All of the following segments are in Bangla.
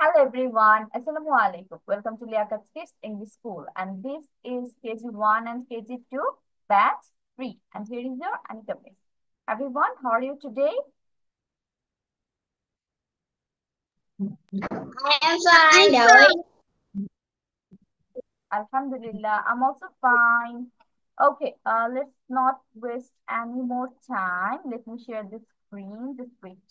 Hello everyone, Assalamu alaikum. Welcome to Liaquat Kids English School, and this is KG1 and KG2 batch 3. And here is your Anita Miss. Everyone, how are you today? I am fine. How are you? Alhamdulillah, I'm also fine. Okay, let's not waste any more time. Let me share the screen, the switch.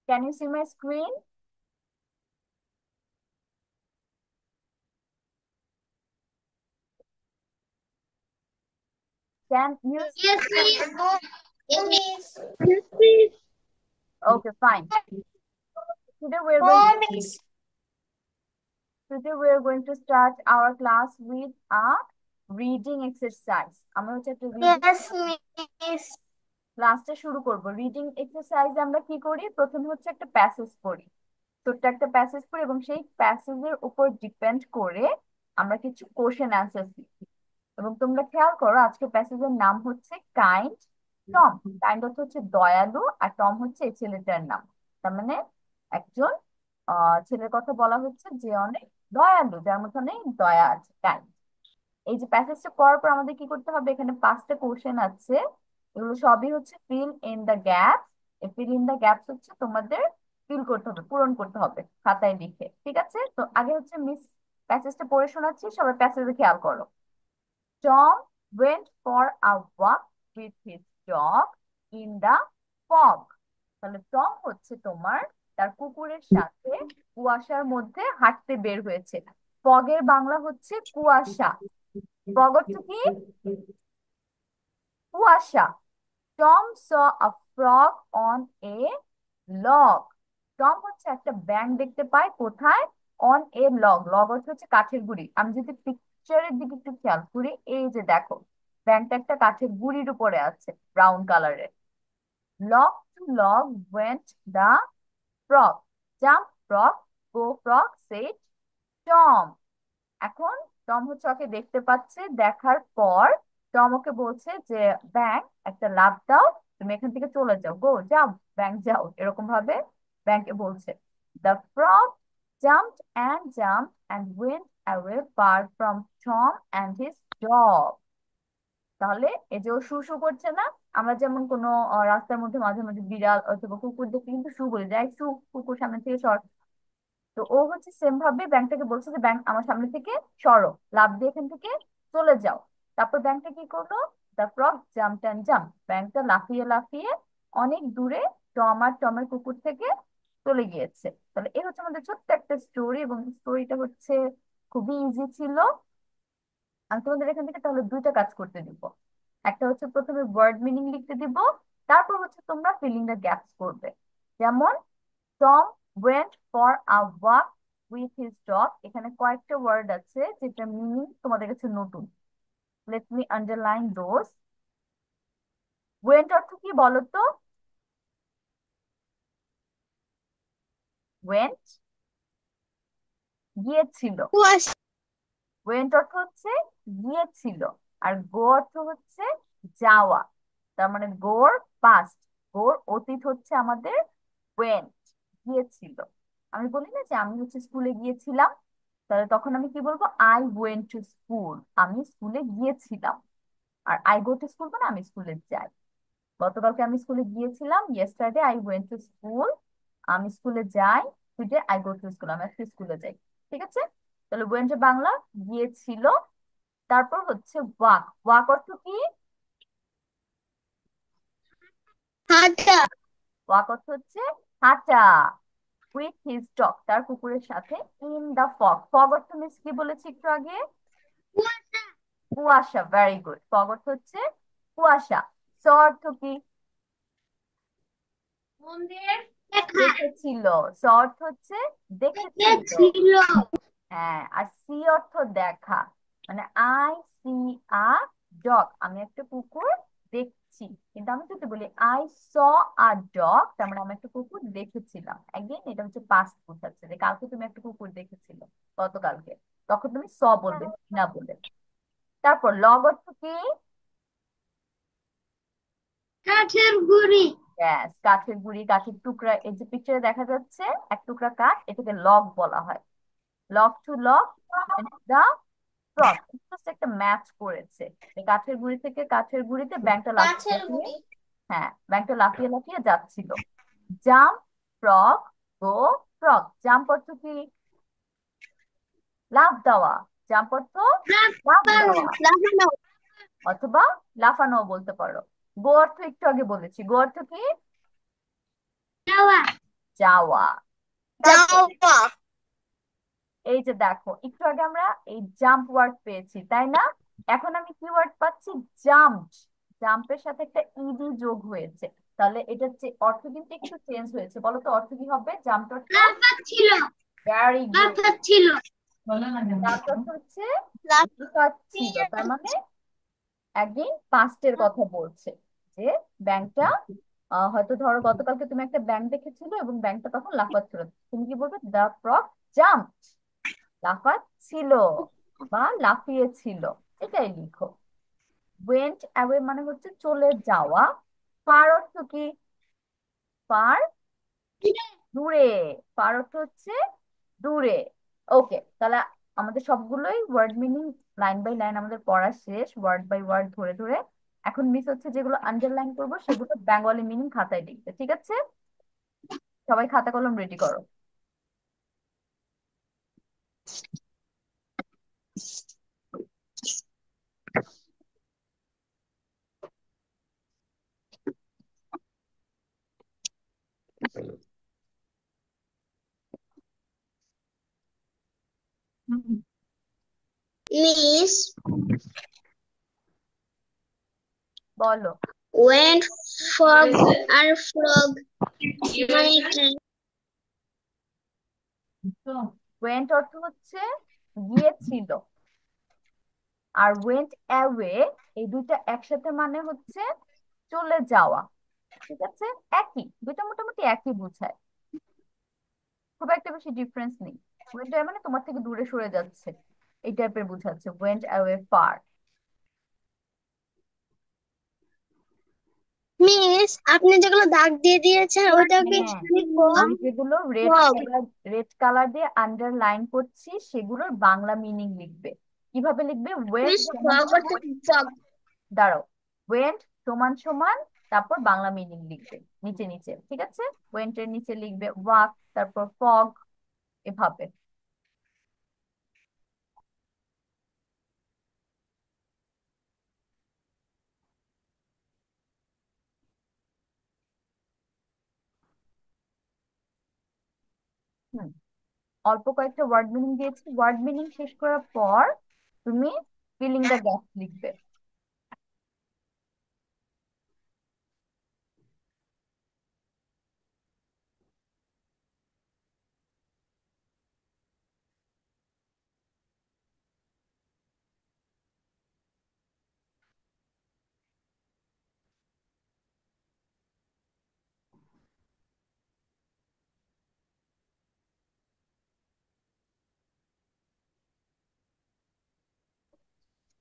Can you see my screen? Can you Yes, see? please. Yes, miss. Yes, please. Okay, fine. Today we're going to Oh, miss. Today we are going to start our class with a reading exercise. আমরা হচ্ছে একটা রিডিং Yes, miss. ক্লাসটা শুরু করব। রিডিং এক্সারসাইজ আমরা কি করি? প্রথমে হচ্ছে একটা প্যাসেজ পড়ি, ছোট্ট একটা প্যাসেজ পড়ি এবং সেই প্যাসেজের উপর ডিপেন্ড করে আমরা কিছু কোশ্চেন অ্যান্সার শিখি। এবং তোমরা খেয়াল করো, আজকে প্যাসেজের নাম হচ্ছে কাইন্ড টম। কাইন্ড অর্থ হচ্ছে দয়ালু, আর টম হচ্ছে এই ছেলেটার নাম। তার মানে একজন ছেলের কথা বলা হচ্ছে যে অনেক দয়ালু, যার মধ্যে অনেক দয়া আছে, কাইন্ড। এই যে প্যাসেজটা পড়ার পর আমাদের কি করতে হবে? এখানে 5টা কোশ্চেন আছে, এগুলো সবই হচ্ছে ফিল ইন দ্য গ্যাপস। এই ফিল ইন দ্য গ্যাপস হচ্ছে তোমাদের ফিল করতে হবে, পূরণ করতে হবে খাতায় লিখে। ঠিক আছে, তো আগে হচ্ছে মিস প্যাসেজটা পড়ে শোনাচ্ছি, সবাই প্যাসেজে খেয়াল করো। Tom went for a walk with his dog in the fog. তাহলে টম হচ্ছে তোমার তার কুকুরের সাথে কুয়াশার মধ্যে হাঁটতে বের হয়েছে। ফগের বাংলা হচ্ছে কুয়াশা। ফগ অর্থ কি? কুয়াশা। Tom saw a frog on a log. Tom হচ্ছে একটা ব্যাঙ দেখতে পায় কোথায়? On a log. লগ অর্থ হচ্ছে কাঠের গুঁড়ি। আমি যদি পিকচারের দিকে একটু খেয়াল করি, এই যে দেখো, ব্যাঙটা একটা কাঠের গুঁড়ির উপরে আছে, ব্রাউন কালারের। লগ টু লগ ওয়েন্ট দা frog. Jump frog, go frog, said Tom. এখন টম হচ্ছে ওকে দেখতে পাচ্ছে, দেখার পর টম ওকে বলছে যে ব্যাঙ একটা লাফ দাও, তুমি এখান থেকে চলে যাও, গো যাও ব্যাঙ যাও, এরকম ভাবে ব্যাঙকে বলছে। The frog jumped and went away far from Tom and his dog. তাহলে এই যে ও শু শু করছে না, আমরা যেমন কোনো রাস্তার মধ্যে মাঝে মাঝে বিড়াল অথবা কুকুর দেখে কিন্তু শু বলে যায়, শু কুকুর সামনে থেকে সর। তো ও হচ্ছে সেম ভাবে ব্যাংকটাকে বলছে যে ব্যাংক আমার সামনে থেকে সরো, লাফ দিয়ে এখান থেকে চলে যাও। তারপর ব্যাংকটা কি করলো? The frog jumped and jump, ব্যাংকটা লাফিয়ে লাফিয়ে অনেক দূরে টম আর টমের কুকুর থেকে চলে গিয়েছে। তাহলে এই হচ্ছে আমাদের ছোট্ট একটা স্টোরি, এবং স্টোরিটা হচ্ছে খুবই ইজি ছিল। আমি তোমাদের এখান থেকে তাহলে দুইটা কাজ করতে দিব। একটা হচ্ছে প্রথমে ওয়ার্ড মিনিং লিখতে দিব, তারপর হচ্ছে তোমরা ফিলিং দ্য গ্যাপস করবে। যেমন Tom went for a walk with his dog, এখানে কয়েকটা ওয়ার্ড আছে যেটা মিনিং তোমাদের কাছে নতুন। Let me underline those. Went অর্থ কি বলো তো? ওয়েন্ট গিয়েছিল। Wash. ওয়েন্ট অর্থ হচ্ছে গিয়েছিল। আর গো অর্থ হচ্ছে যাওয়া। তার মানে গোর পাস্ট, গোর অতীত হচ্ছে আমাদের ওয়েন্ট, গিয়েছিল। আমি বলি না যে আমি হচ্ছে স্কুলে গিয়েছিলাম, তাহলে তখন আমি কি বলবো? আই ওয়েন্ট টু স্কুল, আমি স্কুলে গিয়েছিলাম। আর আই গো টু স্কুল মানে আমি স্কুলে যাই। গতকালকে আমি স্কুলে গিয়েছিলাম, yesterday I went to school, আমি স্কুলে যাই। Today I go to school, আমি আজকে স্কুলে যাই। ঠিক আছে, তাহলে ওয়েন্ট বাংলা গিয়েছিল। তারপর হচ্ছে ওয়াক। ওয়াক অর্থ কি? Hata. ওয়াক অর্থ হচ্ছে হাঁটা। উইথ হিজ ডগ, তার কুকুরের সাথে। ইন দা ফগ, ফগ অর্থ মিস কি বলেছি একটু আগে? কুয়াশা। ভেরি গুড, ফগ অর্থ হচ্ছে কুয়াশা। স অর্থ কি? মন্দির দেখা দেখেছিল। স অর্থ হচ্ছে দেখেছিল। ছিল। হ্যাঁ, আর সি অর্থ দেখা, মানে আই সি আ ডগ, আমি একটা কুকুর দেখছি। দেখেছি। কিন্তু আমি যদি বলি আই স আ ডগ, তার মানে আমি একটা কুকুর দেখেছিলাম, এগেন এটা হচ্ছে পাস্ট বোঝাচ্ছে যে কালকে তুমি একটা কুকুর দেখেছিলে, গতকালকে। তখন তুমি স বলবে, না বলে। তারপর লগ অর্থ কি? কাঠের গুড়ি। ব্যাস, কাঠের গুঁড়ি, কাঠের টুকরা। এই যে পিকচারে দেখা যাচ্ছে এক টুকরা কাঠ, এটাকে লগ বলা হয়। লগ টু লগ দা ফ্রগ, জাস্ট একটা ম্যাচ করেছে। এই কাঠের গুঁড়ি থেকে কাঠের গুঁড়িতে ব্যাংকটা লাফিয়ে কাঠের লাফিয়ে, গুড়ি। হ্যাঁ ব্যাংকটা লাফিয়ে লাফিয়ে যাচ্ছিল। জাম্প, ফ্রগ, গো, ফ্রগ। জাম্প অর্থ কি? লাফ দেওয়া। জাম্প অর্থ লাফ লাফানো দেওয়া, লাফানো। অথবা লাফানো বলতে পারো। গো অর্থ একটু আগে বলেছি, গো অর্থ কি? যাওয়া। যাওয়া। তারপর যাওয়া। এই যে দেখো, একটু আগে আমরা এই জাম্প ওয়ার্ড পেয়েছি, তাই না? এখন আমি কি ওয়ার্ড পাচ্ছি? জাম্প। জাম্পের সাথে একটা ইডি যোগ হয়েছে, তাহলে এটার যে অর্থ কিন্তু একটু চেঞ্জ হয়েছে। বলো তো অর্থ কি হবে জাম্প অর্থ? লাফাচ্ছিল। Very good. লাফাচ্ছিল। জাম্প অর্থ হচ্ছে ছিল, লাফাচ্ছিল। তার মানে একদিন পাস্টের কথা বলছে, যে ব্যাংকটা হয়তো ধরো গতকালকে তুমি একটা ব্যাংক দেখেছিলে এবং ব্যাংকটা তখন লাফাচ্ছিল, তুমি কি বলবে? দ্য ফ্রগ জাম্প, লাফাচ্ছিল বা লাফিয়েছিল, এটাই লিখো। ওয়েন্ট অ্যাওয়ে মানে হচ্ছে চলে যাওয়া। ফার অর্থ কি? ফার দূরে। ফার অর্থ হচ্ছে দূরে। ওকে, তাহলে আমাদের সবগুলোই word meaning line by line আমাদের পড়া শেষ, ওয়ার্ড বাই ওয়ার্ড ধরে ধরে। এখন মিস হচ্ছে যেগুলো আন্ডারলাইন করবো সেগুলো বেঙ্গলি মিনিং খাতায় লিখবে, ঠিক আছে? সবাই খাতা কলম রেডি করো। মিস বলো। ওয়েন্ট ফগ আর ফ্রগ মানে কি? ওয়েন্ট অর্থ হচ্ছে গিয়েছিল, আর ওয়েন্ট অ্যাওয়ে এই দুইটা একসাথে মানে হচ্ছে চলে যাওয়া, ঠিক আছে? একই, দুইটা মোটামুটি একই বোঝায়, খুব একটা বেশি ডিফারেন্স নেই। ওয়েন্ট অ্যাওয়ে মানে তোমার থেকে দূরে সরে যাচ্ছে, এই টাইপের বোঝাচ্ছে ওয়েন্ট অ্যাওয়ে ফার। মিস আপনি যেগুলো দাগ দিয়ে দিয়েছেন ওইটা কি হ্যাঁ, ফগ? আমি যেগুলো ফগ। রেড কালার দিয়ে আন্ডারলাইন করছি সেগুলোর বাংলা মিনিং লিখবে। কিভাবে লিখবে? ওয়েন্ট মিস সমান ফগ অর্থ সমান, কি? ফগ। দাঁড়াও, ওয়েন্ট সমান সমান, তারপর বাংলা মিনিং লিখবে নিচে নিচে, ঠিক আছে? ওয়েন্টের নিচে লিখবে ওয়াক, তারপর ফগ, এভাবে। হুম, অল্প কয়েকটা ওয়ার্ড মিনিং দিয়েছি, ওয়ার্ড মিনিং শেষ করার পর তুমি ফিলিং দ্য গ্যাপস লিখবে।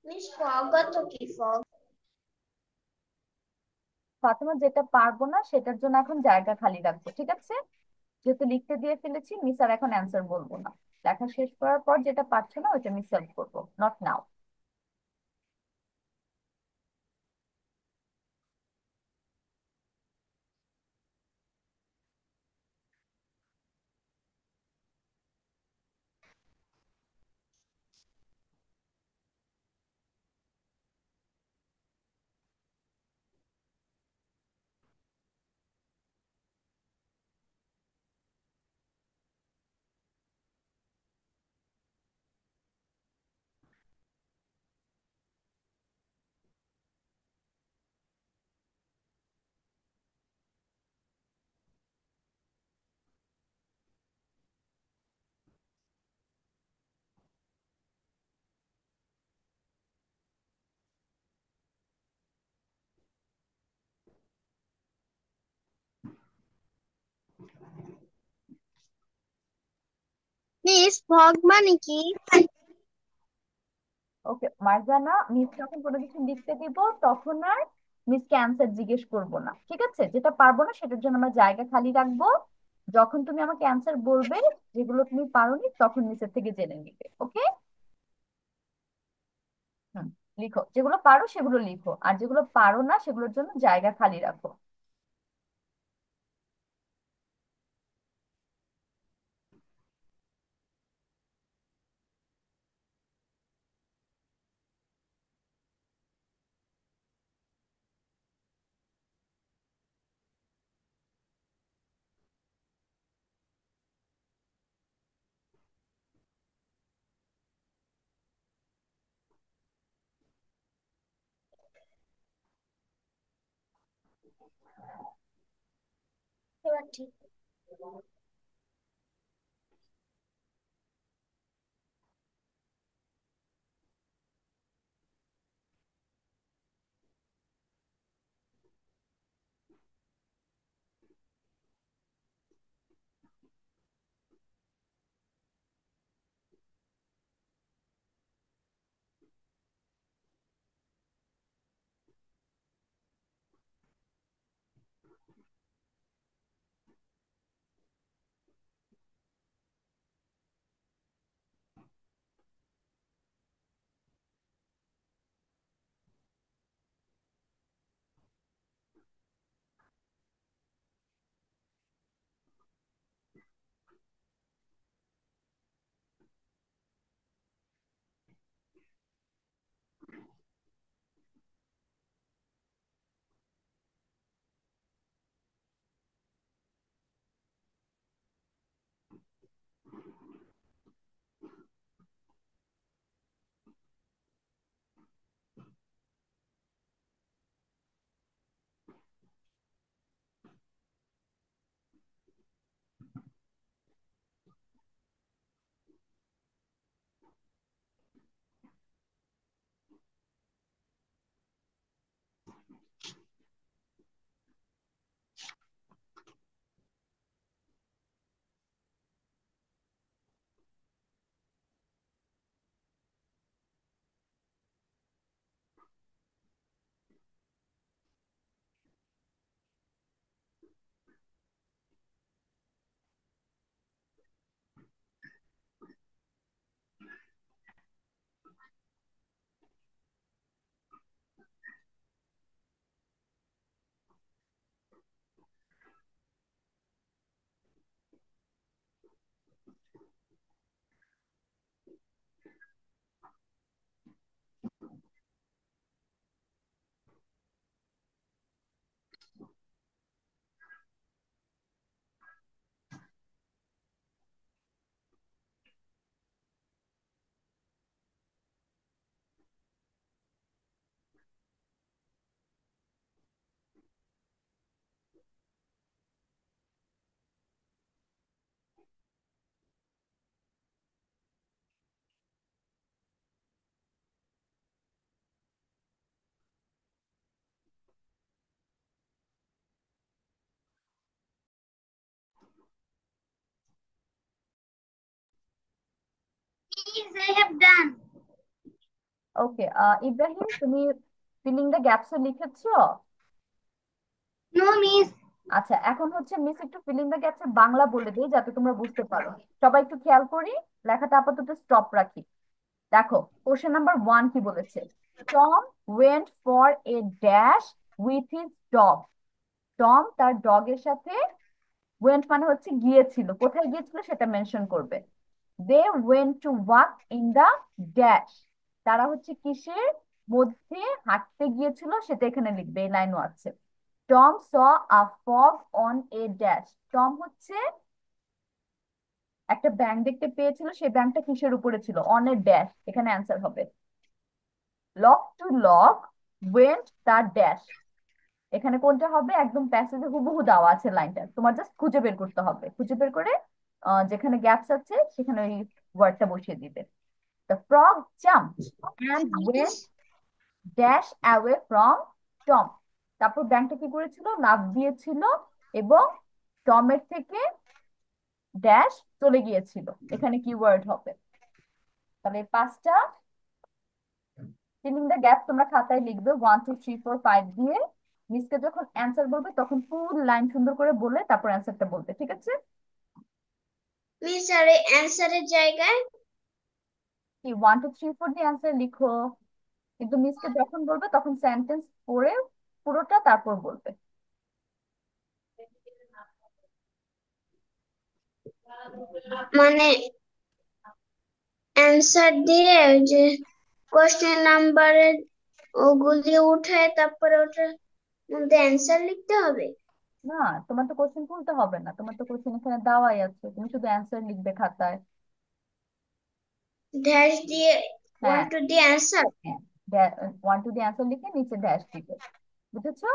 মিস ফগ অর্থ কি? ফগ। ফাতেমা, যেটা পারবো না সেটার জন্য এখন জায়গা খালি রাখবো, ঠিক আছে? যেহেতু লিখতে দিয়ে ফেলেছি, মিস আর এখন অ্যান্সার বলবো না। লেখা শেষ করার পর যেটা পারছো না ওইটা মিস হেল্প করবো, নট নাও। ফগ মানে কি? ওকে মার্জানা, মিস যখন কোনো কিছু লিখতে দিব তখন আর মিসকে অ্যান্সার জিজ্ঞেস করবো না, ঠিক আছে? যেটা পারবো না সেটার জন্য আমরা জায়গা খালি রাখবো। যখন তুমি আমাকে অ্যান্সার বলবে যেগুলো তুমি পারোনি, তখন নিচের থেকে জেনে নিবে, ওকে? হুম, লিখো, যেগুলো পারো সেগুলো লিখো, আর যেগুলো পারো না সেগুলোর জন্য জায়গা খালি রাখো। এবার ঠিক। Yes, I have done. Okay, Ibrahim, তুমি ফিলিং দ্য গ্যাপস লিখেছো? No, miss. আচ্ছা, এখন হচ্ছে মিস একটু ফিলিং দ্য গ্যাপস বাংলা বলে দিই যাতে তোমরা বুঝতে পারো। সবাই একটু খেয়াল করি, লেখাটা আপাতত স্টপ রাখি। দেখো, কোশ্চেন নাম্বার 1 কি বলেছে? Tom went for a dash with his dog. Tom তার ডগের সাথে, ওয়েন্ট মানে হচ্ছে গিয়েছিল, কোথায় গিয়েছিল সেটা মেনশন করবে। They went to walk in the dash, তারা হচ্ছে কিসের মধ্যে হাঁটতে গিয়েছিল সেটা এখানে লিখবে, এই লাইনও আছে। Tom saw a fog on a dash, Tom হচ্ছে একটা ব্যাঙ দেখতে পেয়েছিল, সেই ব্যাঙটা কিসের উপরে ছিল? অন এ ড্যাশ, এখানে অ্যান্সার হবে। Lock to lock went the dash, এখানে কোনটা হবে? একদম প্যাসেজে হুবহু দেওয়া আছে লাইনটা, তোমার জাস্ট খুঁজে বের করতে হবে, খুঁজে বের করে যেখানে গ্যাপস আছে সেখানে ওই ওয়ার্ডটা বসিয়ে দিবে। The frog jumped and went dash away from Tom, তারপর ব্যাংকটা কি করেছিল? লাফ দিয়েছিল এবং টমের থেকে ড্যাশ চলে গিয়েছিল, এখানে কি ওয়ার্ড হবে? তাহলে এই পাঁচটা ফিল ইন দ্য গ্যাপ তোমরা খাতায় লিখবে 1 2 3 4 5 দিয়ে। মিসকে যখন অ্যান্সার বলবে তখন ফুল লাইন সুন্দর করে বলে তারপর অ্যান্সারটা বলবে, ঠিক আছে? মিস আর অ্যান্সারের জায়গায়? কি 1 2 3 4 দিয়ে অ্যান্সার লিখো, কিন্তু মিসকে যখন বলবে তখন সেন্টেন্স পড়ে পুরোটা তারপর বলবে। মানে অ্যান্সার দিয়ে ওই যে কোশ্চেন নাম্বারের ওগুলি উঠে তারপরে ওটার মধ্যে অ্যান্সার লিখতে হবে? না, তোমার তো কোশ্চেন খুলতে হবে না, তোমার তো কোশ্চেন এখানে দেওয়াই আছে, তুমি শুধু অ্যান্সার লিখবে খাতায়। ড্যাশ দিয়ে ওয়ান হ্যাঁ, টু দিয়ে অ্যান্সার? হ্যাঁ, 1 2 দিয়ে অ্যান্সার লিখে নিচে ড্যাশ দিবে, বুঝেছো?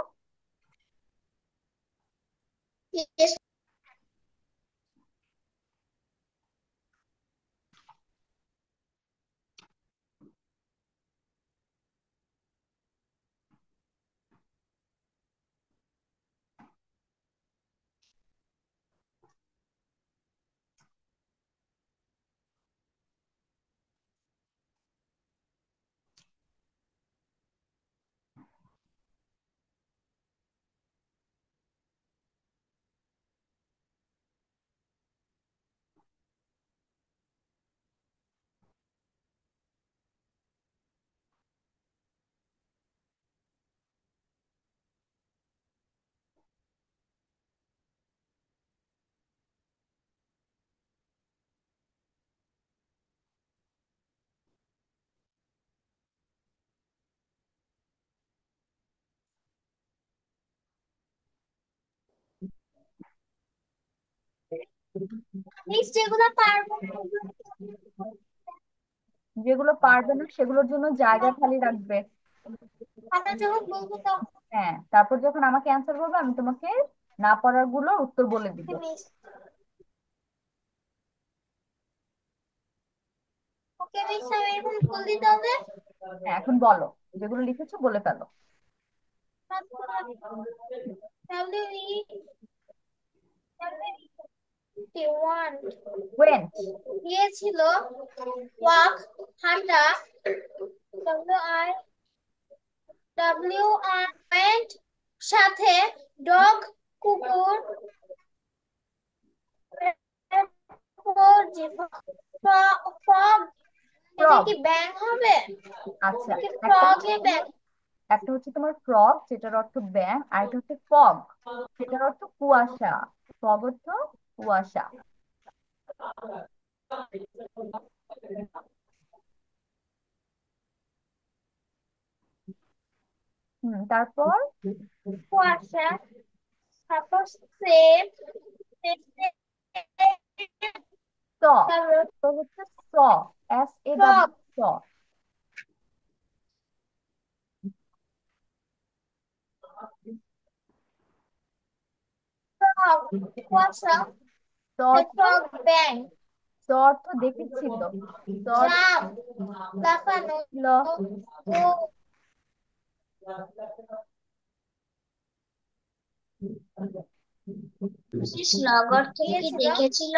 মিস যেগুলো পারবো না যেগুলো পারবে না সেগুলোর জন্য জায়গা খালি রাখবে। আমরা যখন বলবো তখন হ্যাঁ, তারপর যখন আমাকে অ্যান্সার বলবে আমি তোমাকে না পারার গুলো উত্তর বলে দিব। মিস। ওকে মিস, আমি এখন ফুল দিতে হবে। হ্যাঁ, এখন বলো, যেগুলো লিখেছো বলে ফেলো। W E one went. গিয়েছিল, ওয়াক হাঁটা, ডব্লিউ আই ওয়েন্ট সাথে, ডগ কুকুর, ফগ। এটা ফ্রগ। কি ব্যাং হবে? আচ্ছা, কি একটা ফ্রগে হচ্ছে, ব্যাং? একটা হচ্ছে তোমার ফ্রগ যেটার অর্থ ব্যাঙ, আর একটা হচ্ছে ফগ সেটার অর্থ কুয়াশা। ফগ অর্থ কুয়াশা। তারপর কুয়াশা, তারপর সেব, স, তো হচ্ছে স, ফ্রগ, SAW, স। ফ্রগ কুয়াশা, স অর্থ, ফ্রগ ব্যাং, স অর্থ দেখেছিল, স অর্থ জাম লাফানো, ছিল। গো শ্লগ অর্থ কি দেখেছিল?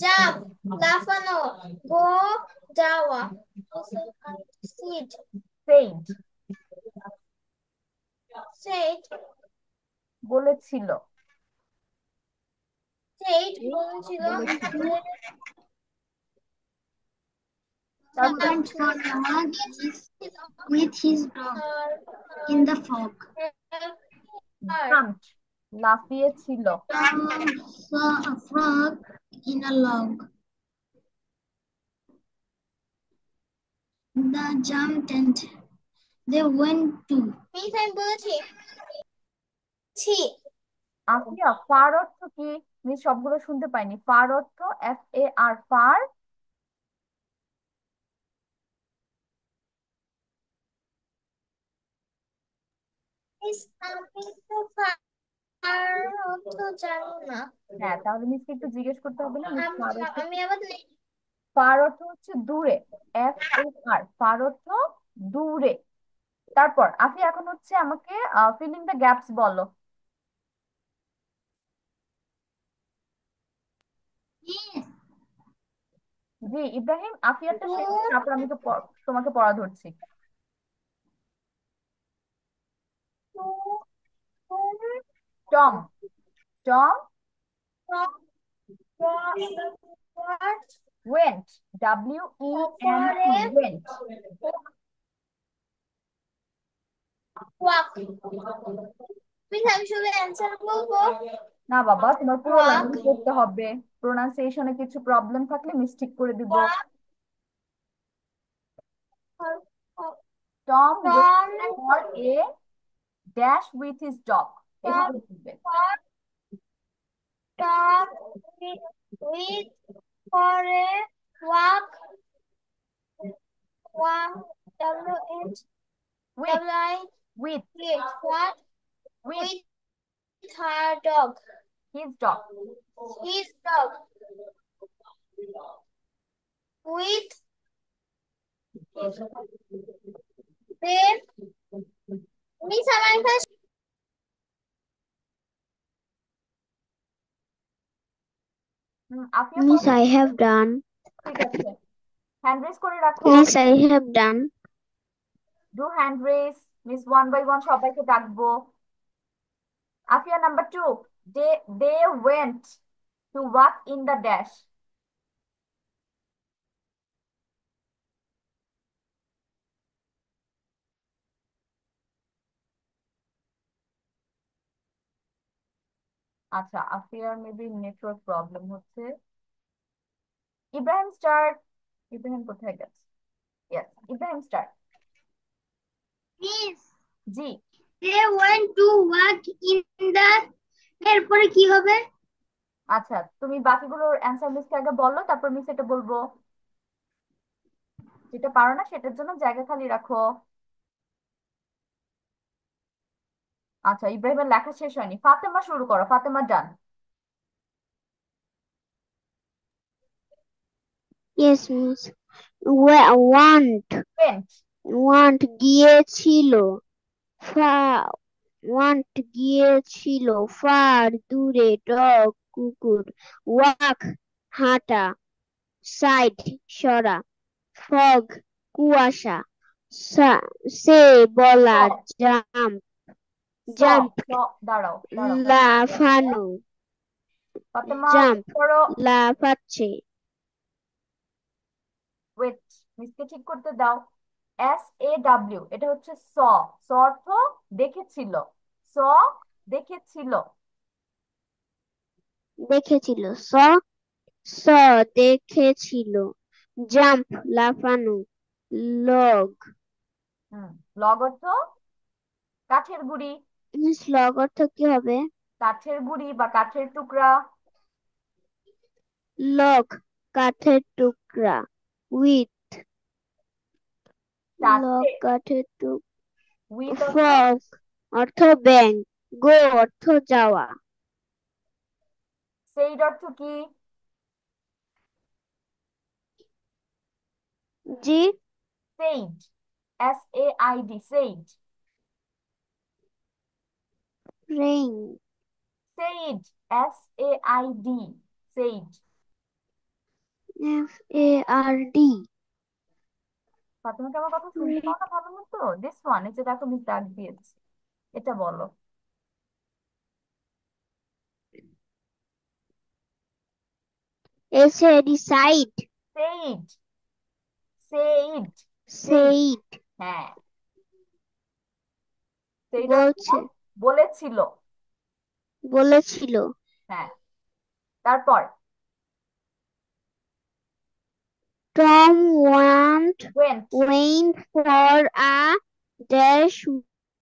জাম্প লাফানো, গো যাওয়া, সিট সেইড সেট বলেছিল, সেট এই বলেছিল বলেছিল। যে তারপর went for a walk with his dog in the fog. Jumped লাফিয়েছিল। Saw a frog in a log. The jumped and they went to. Miss আমি বলেছি ছি। আফিয়া, ফার অর্থ কি? আমি সবগুলো শুনতে পাইনি। ফার অর্থ, FAR, ফার। মিস আমি তো ফার অর্থ জানি না। হ্যাঁ, তাহলে মিসকে একটু জিজ্ঞেস করতে হবে না মিস ফার অর্থ কি? আমি আবার ফার অর্থ হচ্ছে দূরে, FAR, ফার অর্থ দূরে। তারপর আফিয়া এখন হচ্ছে আমাকে ফিল ইন দ্য গ্যাপস বলো। জি ইব্রাহিম, আফিয়াটা শেষ হোক, তারপর আমি তো তোমাকে পড়া ধরছি। Tom. Tom went, WENT, went. আমি শুধু অ্যান্সার বলবো। না বাবা, তোমার পুরো ওয়াক, লাইন পড়তে হবে। প্রোনাউন্সিয়েশনে কিছু প্রবলেম থাকলে মিস্টেক করে দিব। Walk, Tom went from, for a dash with his dog, top, এভাবে বলবে। Top, with, for a, walk, walk, WH, with, WI, with, what, with with her dog, his dog. his dog, with the, Miss আমার কাছে আফিয়া Miss, পড়ো। I have done. ঠিক আছে, হ্যান্ড রেজ করে রাখো। Miss, I have done. Do hand raise. Miss one by one সবাইকে ডাকবো। Afiya number two, they went to walk in the dash. আচ্ছা, আফিয়ার মেবি নেটওয়ার্ক প্রবলেম হচ্ছে। ইব্রাহিম স্টার্ট। ইব্রাহিম কোথায় গেছে? Yes, Ibrahim start. Miss, G. they went to work in the, এরপরে কি হবে? আচ্ছা, তুমি বাকিগুলোর অ্যান্সার মিসকে আগে বলো, তারপর মিস এটা বলবো। যেটা পারো না সেটার জন্য জায়গা খালি রাখো। আচ্ছা, ইব্রাহিমের লেখা শেষ হয়নি, ফাতেমা শুরু করো, ফাতেমা ডান। Yes, Miss. Want, went. want গিয়েছিল। Want গিয়েছিল। Far দূরে। Dog কুকুর। Walk হাঁটা। Side সরা। Fog কুয়াশা। সে বলা। Jump স jump স দাঁড়াও দাঁড়াও দাঁড়াও। লাফানো। ফাতেমা Jump করো। লাফাচ্ছে। ওয়েট, মিসকে ঠিক করতে দাও। SAW, এটা হচ্ছে স। স অর্থ দেখেছিল। স দেখেছিল। দেখেছিল। স দেখেছিল। জাম্প লাফানো। লগ হুম, লগ অর্থ কাঠের গুঁড়ি। লগ অর্থ কি হবে? কাঠের গুঁড়ি বা কাঠের টুকরা। লগ কাঠের টুকরা। উইথ লগ চারটে। কাঠের টুকরা। উইথ অর্থ ফগ অর্থ ব্যাং। গো অর্থ যাওয়া। সেইড অর্থ কি? জি said, SAID, said. Rain said, SAID, said. FARD। Fatema কি আমার কথা শুনতে পাও না ভালো মতো? দিস ওয়ান, এই যে দেখো মিস ডাক দিয়েছি, এটা বলো। Side said, said, said. Said হ্যাঁ, সেইড অর্থ বলছে বলেছিল। বলেছিল। হ্যাঁ, তারপর Tom went went. went for a dash